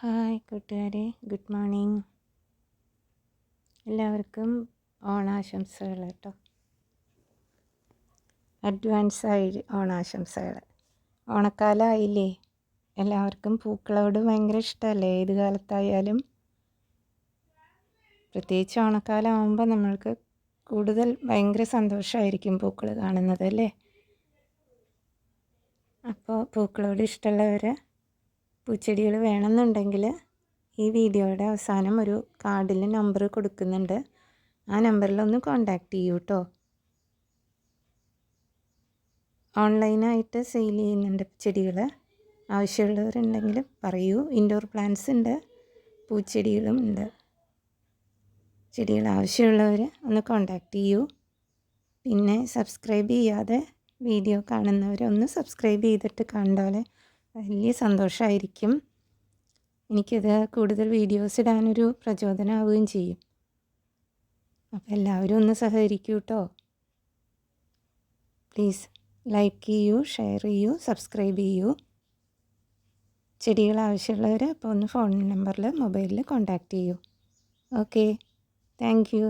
Hi കൂട്ടുകാരെ, good morning. എല്ലാവർക്കും ഓണാശംസകൾ കേട്ടോ. അഡ്വാൻസായി ഓണാശംസകൾ. ഓണക്കാലമായില്ലേ? എല്ലാവർക്കും പൂക്കളോട് ഭയങ്കര ഇഷ്ടമല്ലേ? ഏത് കാലത്തായാലും പ്രത്യേകിച്ച് ഓണക്കാലം ആകുമ്പോൾ നമ്മൾക്ക് കൂടുതൽ ഭയങ്കര സന്തോഷമായിരിക്കും പൂക്കൾ കാണുന്നത് അല്ലേ? അപ്പോൾ പൂക്കളോട് ഇഷ്ടമുള്ളവർ പൂച്ചെടികൾ വേണമെന്നുണ്ടെങ്കിൽ ഈ വീഡിയോയുടെ അവസാനം ഒരു കാർഡിൽ നമ്പർ കൊടുക്കുന്നുണ്ട്. ആ നമ്പറിലൊന്ന് കോണ്ടാക്ട് ചെയ്യൂ കേട്ടോ. ഓൺലൈനായിട്ട് സെയിൽ ചെയ്യുന്നുണ്ട് ചെടികൾ. ആവശ്യമുള്ളവരുണ്ടെങ്കിൽ പറയൂ. ഇൻഡോർ പ്ലാന്റ്സ് ഉണ്ട്, പൂച്ചെടികളും ഉണ്ട്. ചെടികൾ ആവശ്യമുള്ളവർ ഒന്ന് കോണ്ടാക്ട് ചെയ്യൂ. പിന്നെ സബ്സ്ക്രൈബ് ചെയ്യാതെ വീഡിയോ കാണുന്നവരൊന്ന് സബ്സ്ക്രൈബ് ചെയ്തിട്ട് കണ്ടാൽ വലിയ സന്തോഷമായിരിക്കും. എനിക്കത് കൂടുതൽ വീഡിയോസ് ഇടാനൊരു പ്രചോദനമാവുകയും ചെയ്യും. അപ്പോൾ എല്ലാവരും ഒന്ന് സഹകരിക്കൂ കേട്ടോ. പ്ലീസ് ലൈക്ക് ചെയ്യൂ, ഷെയർ ചെയ്യൂ, സബ്സ്ക്രൈബ് ചെയ്യൂ. ചെടികൾ ആവശ്യമുള്ളവർ അപ്പോൾ ഒന്ന് ഫോൺ നമ്പറിൽ മൊബൈലിൽ കോണ്ടാക്ട് ചെയ്യൂ. Okay, thank you.